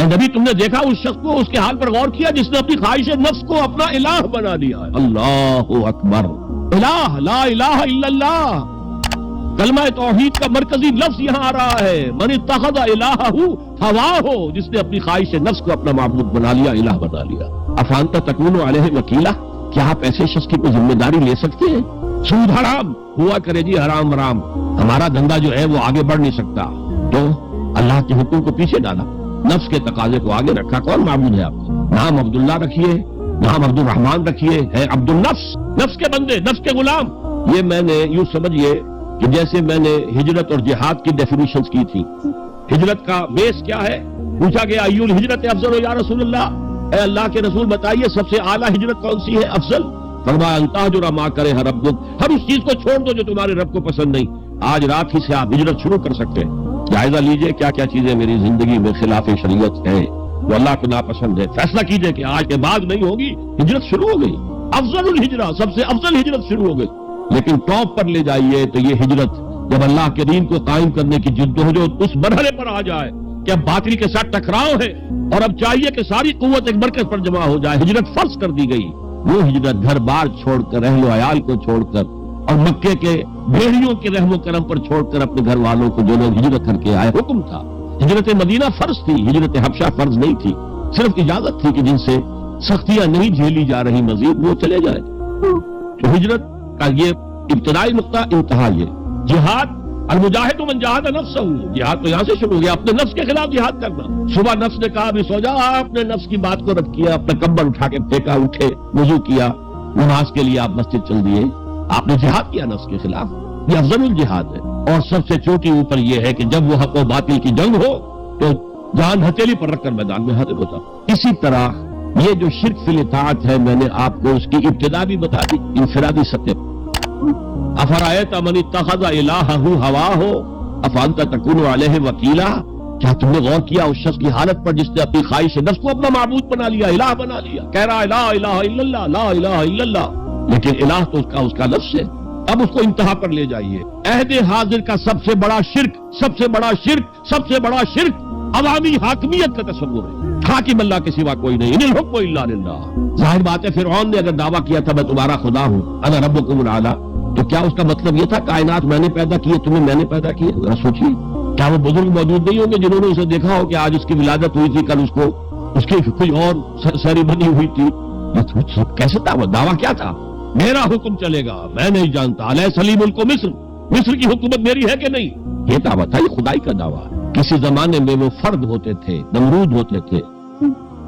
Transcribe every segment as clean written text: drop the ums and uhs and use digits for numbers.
اے نبی تم نے دیکھا اس شخص کو، اس کے حال پر غور کیا جس نے اپنی خواہش نفس کو اپنا الہ بنا لیا ہے۔ اللہ اکبر، الہ لا الہ الا اللہ، کلمہ توحید کا مرکزی لفظ یہاں آ رہا ہے، من اتخذ الہہ ہواہ، جس نے اپنی خواہش نفس کو اپنا معبود بنا لیا، الہ بنا لیا۔ افانت تکون علیہ وکیلا، کیا آپ ایسے شخص کی کوئی ذمہ داری لے سکتے ہیں؟ سود حرام ہوا کرے جی، حرام حرام، ہمارا دھندا جو ہے وہ آگے بڑھ نہیں سکتا، تو اللہ کے حکم کو پیچھے ڈالا، نفس کے تقاضے کو آگے رکھا۔ کون معبود ہے آپ کو؟ نام عبداللہ رکھیے، نام عبد الرحمان رکھیے، ہے عبد النفس، نفس کے بندے، نفس کے غلام۔ یہ میں نے یوں سمجھیے کہ جیسے میں نے ہجرت اور جہاد کی ڈیفینیشنز کی تھی۔ ہجرت کا بیس کیا ہے؟ پوچھا گیا ایو الہجرت افضل یا رسول اللہ، اے اللہ کے رسول بتائیے سب سے اعلیٰ ہجرت کون سی ہے، افضل؟ فرمایا ان تہجر ما کرہ ربک، ہر اس چیز کو چھوڑ دو جو تمہارے رب کو پسند نہیں۔ آج رات ہی سے آپ ہجرت شروع کر سکتے ہیں۔ جائزہ لیجئے کیا کیا چیزیں میری زندگی میں خلاف شریعت ہیں، وہ اللہ کو ناپسند ہے، فیصلہ کیجئے کہ آج کے بعد نہیں ہوگی، ہجرت شروع ہو گئی، افضل الہجرہ، سب سے افضل ہجرت شروع ہو گئی۔ لیکن ٹاپ پر لے جائیے تو یہ ہجرت جب اللہ کے دین کو قائم کرنے کی جدوجہد اس مرحلے پر آ جائے کہ اب باطل کے ساتھ ٹکراؤ ہے اور اب چاہیے کہ ساری قوت ایک مرکز پر جمع ہو جائے، ہجرت فرض کر دی گئی، وہ ہجرت گھر بار چھوڑ کر، اہل و عیال کو چھوڑ کر اور مکے کے بھیڑیوں کے رحم و کرم پر چھوڑ کر اپنے گھر والوں کو جو لوگ ہجرت کر کے آئے، حکم تھا۔ ہجرت مدینہ فرض تھی، ہجرت حبشہ فرض نہیں تھی، صرف اجازت تھی کہ جن سے سختیاں نہیں جھیلی جا رہی مزید وہ چلے جائے۔ تو ہجرت کا یہ ابتدائی نقطہ، انتہا یہ جہاد، المجاہد من جاہد نفسہ، جہاد تو یہاں سے شروع ہو گیا، اپنے نفس کے خلاف جہاد کرنا۔ صبح نفس نے کہا بھی سو جا، آپ نے نفس کی بات کو رد کیا، اپنا کمبل اٹھا کے پھینکا، اٹھے، وضو کیا، نماز کے لیے آپ مسجد چل دیے، آپ نے جہاد کیا نفس کے خلاف، یہ افضل الجہاد ہے۔ اور سب سے چوٹی اوپر یہ ہے کہ جب وہ حق و باطل کی جنگ ہو تو جان ہتھیلی پر رکھ کر میدان میں حاضر ہوتا۔ اسی طرح یہ جو شرک فی الاطاعت ہے، میں نے آپ کو اس کی ابتدا بھی بتا دی، انفرادی سطح پر۔ افرأیت من اتخذ الہہ ہواہ افانت تکون علیہ وکیلا، کیا تم نے غور کیا اس شخص کی حالت پر جس نے اپنی خواہش نفس کو اپنا معبود بنا لیا، الہ بنا لیا، کہہ رہا ہے لا الہ الا اللہ، لا الہ الا اللہ، لیکن الہ تو اس کا لفظ ہے۔ اب اس کو انتہا پر لے جائیے۔ عہد حاضر کا سب سے بڑا شرک، سب سے بڑا شرک، سب سے بڑا شرک عوامی حاکمیت کا تصور ہے، حاکم اللہ کے سوا کوئی نہیں، ان الحکم الا للہ۔ ظاہر بات ہے فرعون نے اگر دعویٰ کیا تھا میں تمہارا خدا ہوں، انا ربکم الاعلی، تو کیا اس کا مطلب یہ تھا کائنات میں نے پیدا کی ہے، تمہیں میں نے پیدا کی ہے؟ ذرا سوچیے، کیا وہ بزرگ موجود نہیں ہوں گے جنہوں نے اسے دیکھا ہو کہ آج اس کی ولادت ہوئی تھی، کل اس کی کوئی اور سیریمنی ہوئی تھی؟ کیسے دعویٰ کیا تھا؟ میرا حکم چلے گا، میں نہیں جانتا، علیہ سلیم ملک مصر کی حکومت میری ہے کہ نہیں، یہ دعویٰ تھا، یہ خدائی کا دعویٰ۔ کسی زمانے میں وہ فرد ہوتے تھے، نمرود ہوتے تھے،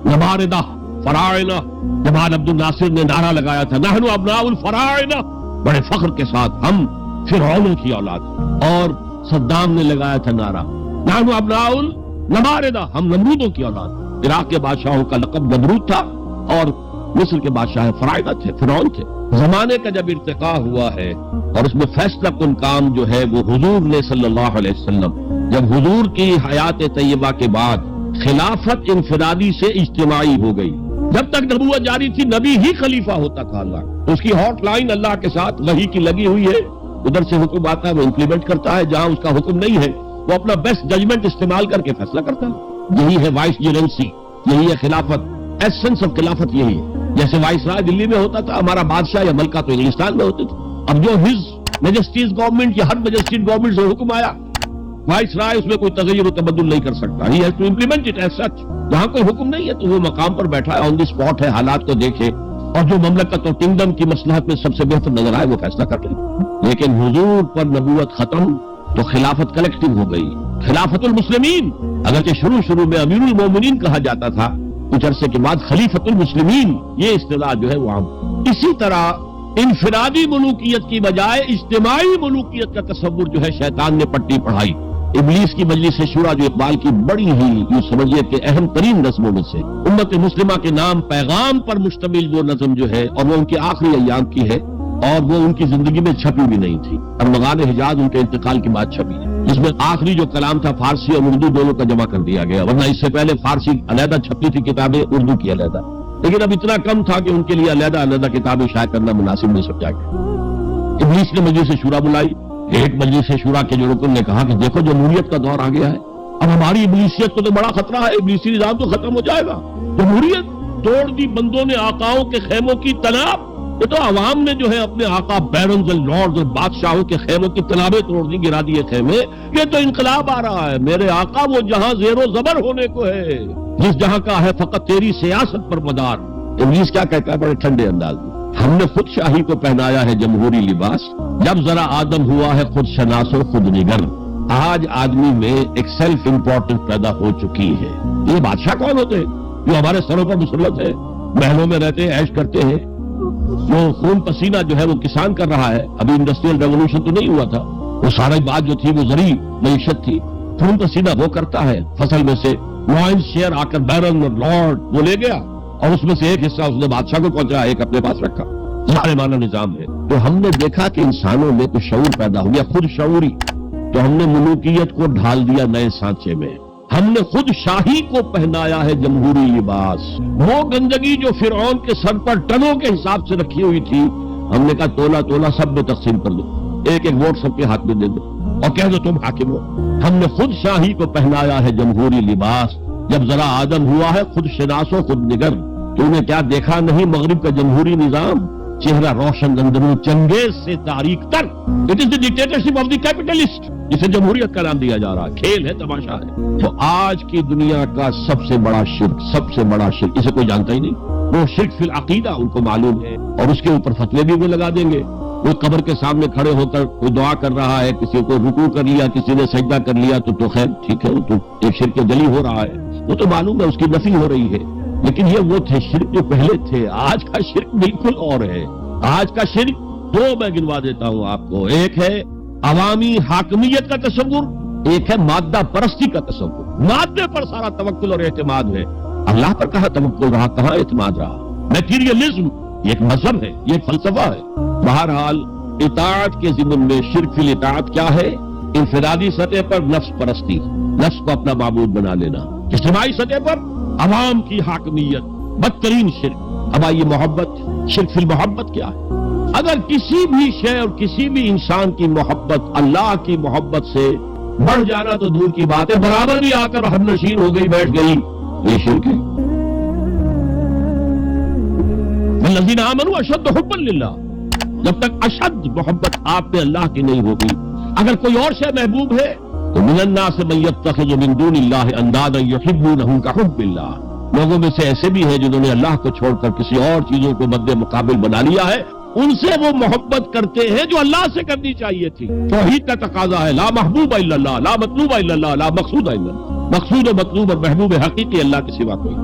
نماردہ فراعنہ، جمال عبد الناصر نے نعرہ لگایا تھا نحن ابناء الفراعنہ، بڑے فخر کے ساتھ ہم فرعونوں کی اولاد، اور صدام نے لگایا تھا نعرہ نحن ابناء النماردہ، ہم نمرودوں کی اولاد۔ عراق کے بادشاہوں کا لقب نمرود تھا اور مصر کے بادشاہ فراعنہ تھے، فرعون تھے۔ زمانے کا جب ارتقاء ہوا ہے اور اس میں فیصلہ کن کام جو ہے وہ حضور نے صلی اللہ علیہ وسلم، جب حضور کی حیات طیبہ کے بعد خلافت انفرادی سے اجتماعی ہو گئی، جب تک نبوت جاری تھی نبی ہی خلیفہ ہوتا تھا، اللہ اس کی ہاٹ لائن اللہ کے ساتھ وحی کی لگی ہوئی ہے، ادھر سے حکم آتا ہے وہ امپلیمنٹ کرتا ہے، جہاں اس کا حکم نہیں ہے وہ اپنا بیسٹ ججمنٹ استعمال کر کے فیصلہ کرتا ہے۔ یہی ہے وائس جرنسی، یہی ہے خلافت، ایسنس آف خلافت یہی ہے۔ جیسے وائس رائے دلی میں ہوتا تھا، ہمارا بادشاہ یا ملکہ تو انگلستان میں ہوتے تھے، اب جو ہز میجسٹیز گورنمنٹ یا ہر میجسٹیز گورنمنٹ سے حکم آیا، وائس رائے اس میں کوئی تغیر و تبدل نہیں کر سکتا، he has to implement it as such. جہاں کوئی حکم نہیں ہے تو وہ مقام پر بیٹھا ہے، آن دی اسپاٹ ہے، حالات کو دیکھے اور جو مملکت اور کنگڈم کی مصلحت میں سب سے بہتر نظر آئے وہ فیصلہ کر لے۔ لیکن حضور پر نبوت ختم تو خلافت کلیکٹو ہو گئی، خلافت المسلمین، اگرچہ شروع میں امیر المومنین کہا جاتا تھا، کچھ عرصے کے بعد خلیفۃ المسلمین یہ اصطلاح جو ہے وہ عام۔ اسی طرح انفرادی ملوکیت کی بجائے اجتماعی ملوکیت کا تصور جو ہے شیطان نے پٹی پڑھائی۔ ابلیس کی مجلس شورا جو اقبال کی بڑی ہی یوں سمجھیے کہ اہم ترین نظموں میں سے، امت مسلمہ کے نام پیغام پر مشتمل وہ نظم جو ہے، اور وہ ان کے آخری ایام کی ہے اور وہ ان کی زندگی میں چھپی بھی نہیں تھی، ارمغان حجاز ان کے انتقال کے بعد چھپی ہے، جس میں آخری جو کلام تھا فارسی اور اردو دونوں کا جمع کر دیا گیا، ورنہ اس سے پہلے فارسی علیحدہ چھپتی تھی کتابیں، اردو کی علیحدہ، لیکن اب اتنا کم تھا کہ ان کے لیے علیحدہ کتابیں شائع کرنا مناسب نہیں سمجھا گیا۔ ابلیس نے مجلس شورا بلائی، ایک مجلس شورا کے جو رکن نے کہا کہ دیکھو جمہوریت کا دور آ گیا ہے، اب ہماری ابلیسیت کو تو بڑا خطرہ ہے، ابلیسی نظام تو ختم ہو جائے گا۔ جمہوریت توڑ دی بندوں نے آقاؤں کے خیموں کی تناب، یہ تو عوام نے جو ہے اپنے آقا بیرنز اور لارڈز اور بادشاہوں کے خیموں کی تنابیں توڑ دی، گرا دیے خیمے۔ یہ تو انقلاب آ رہا ہے، میرے آقا وہ جہاں زیر و زبر ہونے کو ہے، جس جہاں کا ہے فقط تیری سیاست پر مدار۔ ابلیس کیا کہتا ہے بڑے ٹھنڈے انداز میں؟ ہم نے خود شاہی کو پہنایا ہے جمہوری لباس، جب ذرا آدم ہوا ہے خود شناس و خود نگر۔ آج آدمی میں ایک سیلف امپورٹنس پیدا ہو چکی ہے۔ یہ بادشاہ کون ہوتے ہیں جو ہمارے سروں پر مسلط ہے، محلوں میں رہتے ہیں، عیش کرتے ہیں؟ جو خون پسینہ جو ہے وہ کسان کر رہا ہے، ابھی انڈسٹریل ریولوشن تو نہیں ہوا تھا، وہ ساری بات جو تھی وہ زرعی معیشت تھی، خون پسینہ وہ کرتا ہے، فصل میں سے لائن شیئر آ کر بیرن اور لارڈ وہ لے گیا، اور اس میں سے ایک حصہ اس نے بادشاہ کو پہنچایا، ایک اپنے پاس رکھا۔ ظالمانہ نظام ہے۔ تو ہم نے دیکھا کہ انسانوں میں کچھ شعور پیدا ہو گیا، خود شعوری، تو ہم نے ملوکیت کو ڈھال دیا نئے سانچے میں، ہم نے خود شاہی کو پہنایا ہے جمہوری لباس۔ وہ گندگی جو فرعون کے سر پر ٹنوں کے حساب سے رکھی ہوئی تھی، ہم نے کہا تولا تولا سب میں تقسیم کر دو، ایک ایک ووٹ سب کے ہاتھ میں دے دو اور کہہ دو تم حاکم ہو۔ ہم نے خود شاہی کو پہنایا ہے جمہوری لباس، جب ذرا آدم ہوا ہے خود شناس و خود نگر۔ تو نے کیا دیکھا نہیں مغرب کا جمہوری نظام؟ چہرہ روشن اندرون چنگیز سے تاریک تر۔ It is the dictatorship of the capitalist, جسے جمہوریت کا نام دیا جا رہا ہے، کھیل ہے، تماشا ہے۔ تو آج کی دنیا کا سب سے بڑا شرک اسے کوئی جانتا ہی نہیں، وہ شرک فی العقیدہ ان کو معلوم ہے، اور اس کے اوپر فتوے بھی وہ لگا دیں گے۔ وہ قبر کے سامنے کھڑے ہو کر کوئی دعا کر رہا ہے، کسی کو رکوع کر لیا، کسی نے سجدہ کر لیا، تو خیر ٹھیک ہے، وہ تو ایک شرک جلی ہو رہا ہے، وہ تو معلوم ہے اس کی نفی ہو رہی ہے۔ لیکن یہ وہ تھے شرک جو پہلے تھے، آج کا شرک بالکل اور ہے۔ آج کا شرک دو میں گنوا دیتا ہوں آپ کو، ایک ہے عوامی حاکمیت کا تصور، ایک ہے مادہ پرستی کا تصور۔ مادے پر سارا توکل اور اعتماد ہے، اللہ پر کہاں توکل رہا، کہاں اعتماد رہا؟ میٹیریلزم یہ ایک مذہب ہے، یہ ایک فلسفہ ہے۔ بہرحال اطاعت کے ضمن میں شرک فی الاطاعت کیا ہے؟ انفرادی سطح پر نفس پرستی، نفس کو اپنا معبود بنا لینا۔ اجتماعی سطح پر عوام کی حاکمیت، بدترین شرک۔ اب آئیے محبت، شرک فی المحبت کیا ہے؟ اگر کسی بھی شے اور کسی بھی انسان کی محبت اللہ کی محبت سے بڑھ جانا تو دور کی بات ہے، برابر بھی آ کر ہم نشین ہو گئی، بیٹھ گئی، یہ شرک ہے۔ والذین آمنوا اشد حبا للہ، جب تک اشد محبت آپ پہ اللہ کی نہیں ہوگی۔ اگر کوئی اور شے محبوب ہے تو من الناس من یتخذ من دون اللہ اندادا یحبونہم کحب اللہ، لوگوں میں سے ایسے بھی ہیں جنہوں نے اللہ کو چھوڑ کر کسی اور چیزوں کو مد مقابل بنا لیا ہے، ان سے وہ محبت کرتے ہیں جو اللہ سے کرنی چاہیے تھی۔ توحید کا تقاضا ہے لا محبوب الا اللہ، لا مطلوب الا اللہ، لا مقصود الا اللہ، مقصود و مطلوب اور محبوب حقیقی اللہ کے سوا کوئی۔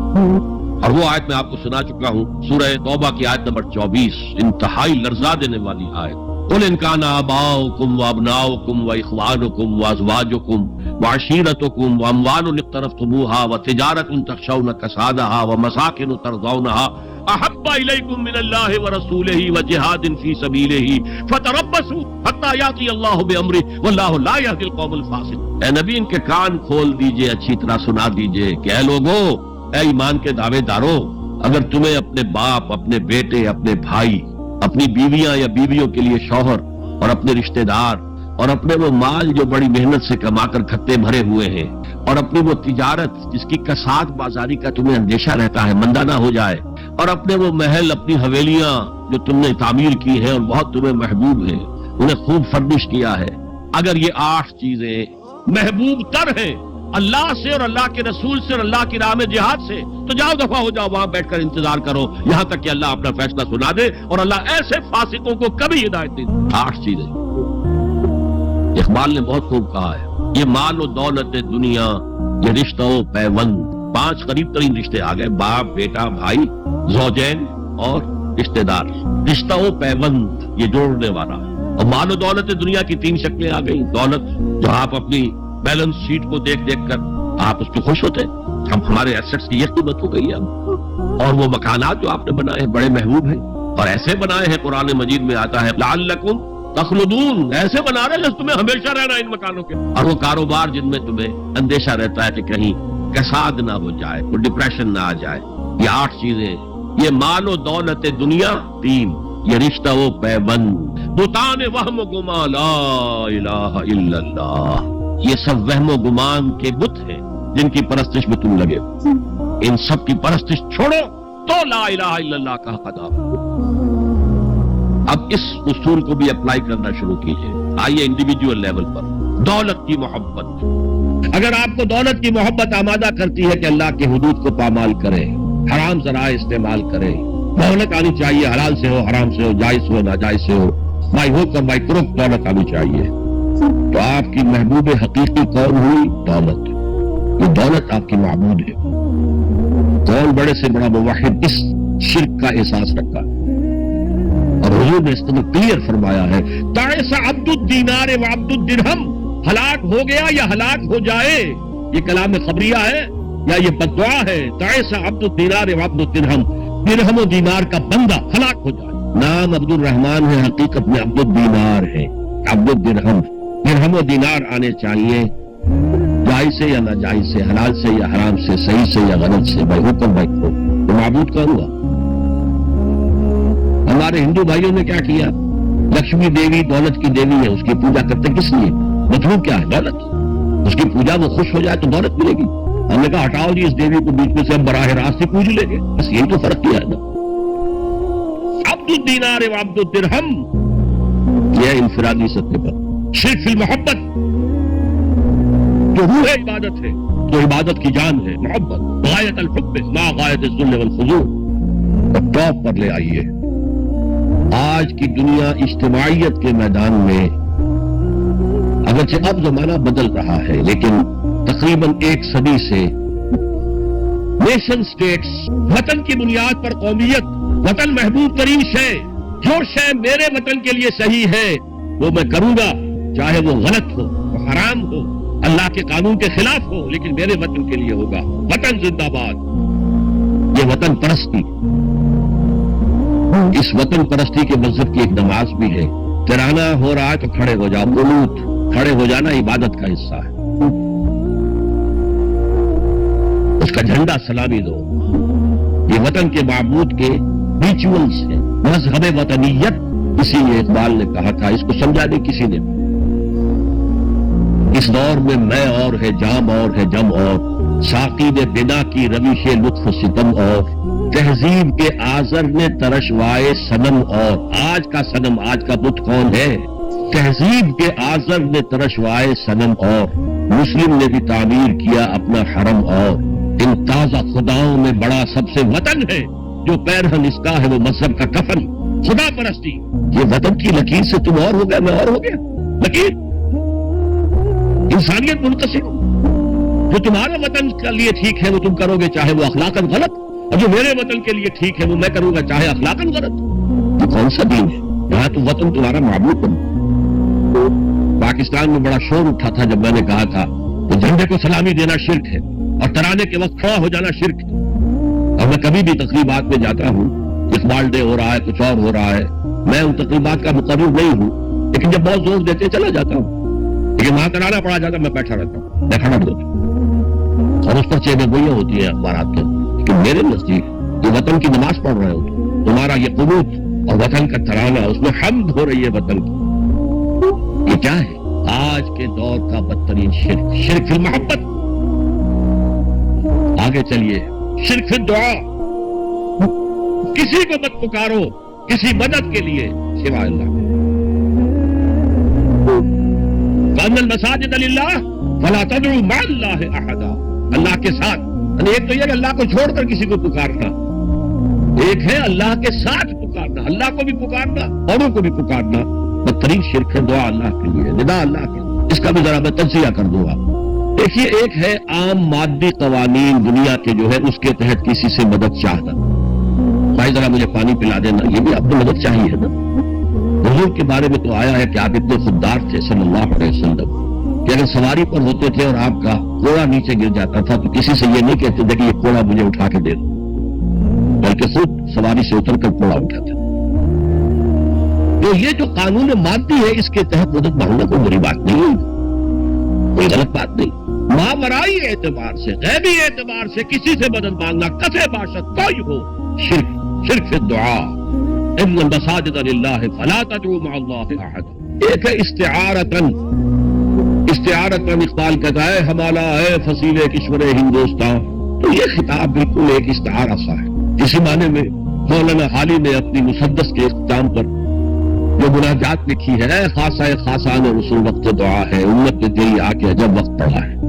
اور وہ آیت میں آپ کو سنا چکا ہوں، سورہ توبہ کی آیت نمبر 24، انتہائی لرزا دینے والی آیت۔ قل ان کان آباؤکم وابناؤکم واخوانکم وازواجکم وعشیرتکم واموال اقترفتموها وتجارۃ تخشون کسادها ومساکن ترضونها احب الیکم من اللہ ورسولہ وجہاد فی سبیلہ فتربصوا حتی یاتی اللہ بامرہ واللہ لا یہدی القوم الفاسقین۔ اے نبی ان کے کان کھول دیجئے، اچھی طرح سنا دیجئے کہ اے لوگوں، اے ایمان کے دعوے داروں، اگر تمہیں اپنے باپ، اپنے بیٹے، اپنے بھائی، اپنی بیویاں یا بیویوں کے لیے شوہر اور اپنے رشتہ دار اور اپنے وہ مال جو بڑی محنت سے کما کر کھتے بھرے ہوئے ہیں اور اپنی وہ تجارت جس کی کساد بازاری کا تمہیں اندیشہ رہتا ہے مندہ نہ ہو جائے، اور اپنے وہ محل، اپنی حویلیاں جو تم نے تعمیر کی ہیں اور بہت تمہیں محبوب ہیں، انہیں خوب فرنش کیا ہے، اگر یہ 8 چیزیں محبوب تر ہیں اللہ سے اور اللہ کے رسول سے اور اللہ کی راہ میں جہاد سے، تو جاؤ دفعہ ہو جاؤ، وہاں بیٹھ کر انتظار کرو یہاں تک کہ اللہ اپنا فیصلہ سنا دے، اور اللہ ایسے فاسقوں کو کبھی ہدایت نہیں۔ 8 چیزیں اقبال نے بہت خوب کہا ہے، یہ مال و دولت دنیا، یہ رشتہ و پیوند، 5 قریب ترین رشتے آ گئے، باپ، بیٹا، بھائی، زوجین اور رشتہ دار۔ رشتہ و پیوند یہ جوڑنے والا، اور مال و دولت دنیا کی 3 شکلیں آ گئی۔ دولت جو آپ اپنی بیلنس شیٹ کو دیکھ کر آپ اس پہ خوش ہوتے ہیں، ہم ہمارے ایسٹس کی یہ قیمت ہو گئی ہے، اور وہ مکانات جو آپ نے بنائے ہیں بڑے محبوب ہیں، اور ایسے بنائے ہیں، قرآن مجید میں آتا ہے لعلکم تخلدون، ایسے بنا رہے ہیں تمہیں ہمیشہ رہنا ان مکانوں کے، اور وہ کاروبار جن میں تمہیں اندیشہ رہتا ہے کہ کہیں کساد نہ ہو جائے، کوئی ڈپریشن نہ آ جائے۔ یہ 8 چیزیں، یہ مال و دولت دنیا، 3 یہ رشتہ و پیوند، بتان وہم و گما لا الہ الا اللہ، یہ سب وہم و گمان کے بت ہیں جن کی پرستش میں تم لگے ہو. ان سب کی پرستش چھوڑو تو لا الہ الا اللہ کا حق ادا ہو. اب اس اصول کو بھی اپلائی کرنا شروع کیجئے. آئیے انڈیویجول لیول پر. دولت کی محبت. اگر آپ کو دولت کی محبت آمادہ کرتی ہے کہ اللہ کے حدود کو پامال کرے, حرام ذرائع استعمال کرے, دولت آنی چاہیے, حلال سے ہو, حرام سے ہو, جائز ہو, ناجائز سے ہو, بائی ہو کر بائی کرو دولت آنی چاہیے, تو آپ کی محبوب حقیقی کون ہوئی؟ دولت. یہ دولت آپ کی معبود ہے. کون بڑے سے بڑا موحد اس شرک کا احساس رکھا ہے؟ اور حضور نے اس کو کلیئر فرمایا ہے, تعس عبد الدینار و عبد الدرہم, ہلاک ہو گیا یا ہلاک ہو جائے. یہ کلام خبریہ ہے یا یہ بددعا ہے؟ تعس عبد الدینار و عبد الدرہم, درہم و دینار کا بندہ ہلاک ہو جائے. نام عبد الرحمن ہے, حقیقت میں عبد الدینار ہے. عبد الدرہم, درہم و دینار آنے چاہیے, جائز سے یا ناجائز سے, حلال سے یا حرام سے, صحیح سے یا غلط سے, بھائی حکم بھائی کو. تو معبود کون ہوا؟ ہمارے ہندو بھائیوں نے کیا کیا؟ لکشمی دیوی دولت کی دیوی ہے, اس کی پوجا کرتے کس لیے؟ مطلوب کیا ہے؟ دولت. اس کی پوجا وہ خوش ہو جائے تو دولت ملے گی. ہم نے کہا ہٹاؤ جی اس دیوی کو بیچ میں سے, ہم براہ راست ہی پوج لیں گے. بس یہی تو فرق کیا ہے نا. عبد الدینار و عبد الدرہم, یہ انفرادی سطح پر. شرک فی المحبت, جو روح عبادت ہے, جو عبادت کی جان ہے, محبت, غایت الحب ما غایت الذل والخضوع. اب ٹاپ پر لے آئیے. آج کی دنیا اجتماعیت کے میدان میں اگرچہ اب زمانہ بدل رہا ہے, لیکن تقریباً 1 صدی سے نیشن سٹیٹس, وطن کی بنیاد پر قومیت, وطن محبوب ترین شے, جو شے میرے وطن کے لیے صحیح ہے وہ میں کروں گا, چاہے وہ غلط ہو, وہ حرام ہو, اللہ کے قانون کے خلاف ہو, لیکن میرے وطن کے لیے ہوگا. وطن زندہ باد. یہ وطن پرستی. اس وطن پرستی کے مذہب کی ایک نماز بھی ہے. ترانہ ہو رہا ہے تو کھڑے ہو جاؤ. قنوت, کھڑے ہو جانا عبادت کا حصہ ہے. اس کا جھنڈا سلامی دو. یہ وطن کے معبود کے ریچولز ہیں. مذہب وطنیت, اسی لیے اقبال نے کہا تھا, اس کو سمجھا نہیں کسی نے. اس دور میں اور ہے, جام اور ہے, جم اور, ساقی نے بنا کی روش لطف و ستم اور, تہذیب کے آزر نے ترشوائے صنم اور. آج کا صنم, آج کا بت کون ہے؟ تہذیب کے آزر نے ترشوائے صنم اور, مسلم نے بھی تعمیر کیا اپنا حرم اور. ان تازہ خداؤں میں بڑا سب سے وطن ہے, جو پیرہن اس کا ہے وہ مذہب کا کفن. خدا پرستی, یہ وطن کی لکیر سے تم اور ہو گیا, میں اور ہو گیا. لکیر انسانیت منقسم. جو تمہارا وطن کے لیے ٹھیک ہے وہ تم کرو گے, چاہے وہ اخلاقاً غلط, اور جو میرے وطن کے لیے ٹھیک ہے وہ میں کروں گا, چاہے اخلاقاً غلط. یہ کون سا دین ہے؟ یہاں تو وطن تمہارا معبود بن. پاکستان میں بڑا شور اٹھا تھا جب میں نے کہا تھا کہ جھنڈے کو سلامی دینا شرک ہے اور ترانے کے وقت کھڑا ہو جانا شرک ہے. اور میں کبھی بھی تقریبات میں جاتا ہوں, اقبال ڈے ہو رہا ہے, کچھ اور ہو رہا ہے, میں ان تقریبات کا مقرر نہیں ہوں, لیکن جب بہت زور دیتے چلا جاتا ہوں. لیکن وہاں ترانا پڑا جاتا, میں بیٹھا رہتا ہوں, میں کھڑا نہیں ہوتا, اور اس پر چینیں گوئیاں ہوتی ہیں اخبارات کے. لیکن میرے نزدیک یہ وطن کی نماز پڑھ رہے ہو, تمہارا یہ قنوت اور وطن کا ترانہ, اس میں حمد ہو رہی ہے وطن کی. یہ کیا ہے؟ آج کے دور کا بدترین شرک, شرک فی المحبت. آگے چلیے. شرک فی الدعاء, کسی کو مت پکارو کسی مدد کے لیے سوائے اللہ. وَأَنَّ الْمَسَاجِدَ لِلَّهِ فَلَا تَدْعُوا مَعَ اللَّهِ أَحَدًا. اللہ کے ساتھ, ایک تو یہ کہ اللہ کو چھوڑ کر کسی کو پکارنا, ایک ہے اللہ کے ساتھ پکارنا, اللہ کو بھی پکارنا, اوروں کو بھی پکارنا. بدترین شرک ہے دعا اللہ کے لیے, ندا اللہ کے لیے. اس کا بھی ذرا میں تجزیہ کر دوں گا. دیکھیے, ایک ہے عام مادی قوانین دنیا کے جو ہے اس کے تحت کسی سے مدد چاہنا. بھائی ذرا مجھے پانی پلا دینا, یہ بھی آپ کو مدد چاہیے نا. حضور کے بارے میں تو آیا ہے کہ آپ اتنے خوددار تھے صلی اللہ علیہ وسلم کہ اگر سواری پر ہوتے تھے اور آپ کا کوڑا نیچے گر جاتا تھا تو کسی سے یہ نہیں کہتے تھے کہ یہ کوڑا مجھے اٹھا کے دے دو, بلکہ خود سواری سے اتر کر کوڑا اٹھاتے. تو یہ جو قانون مادی ہے اس کے تحت مدد مانگنا کوئی بری بات نہیں, کوئی غلط بات نہیں. ماورائی اعتبار سے, غیبی اعتبار سے کسی سے مدد مانگنا کفے باشد کوئی ہو, شرک, شرک فی الدعاء. ان المساجد للہ فلا تدعوا مع اللہ احد. ایک ہے استعارتن, استعارت کا اقبال کہتا ہے ہمالا ہے فصیل کشور ہندوستان، تو یہ خطاب بالکل ایک استعارہ سا ہے۔ اسی معنی میں مولانا حالی نے اپنی مسدس کے اختتام پر جو مناجات لکھی ہے، خاصہ خاصان رسول وقت دعا ہے، امت نے تیری آ کے عجب وقت پڑا ہے۔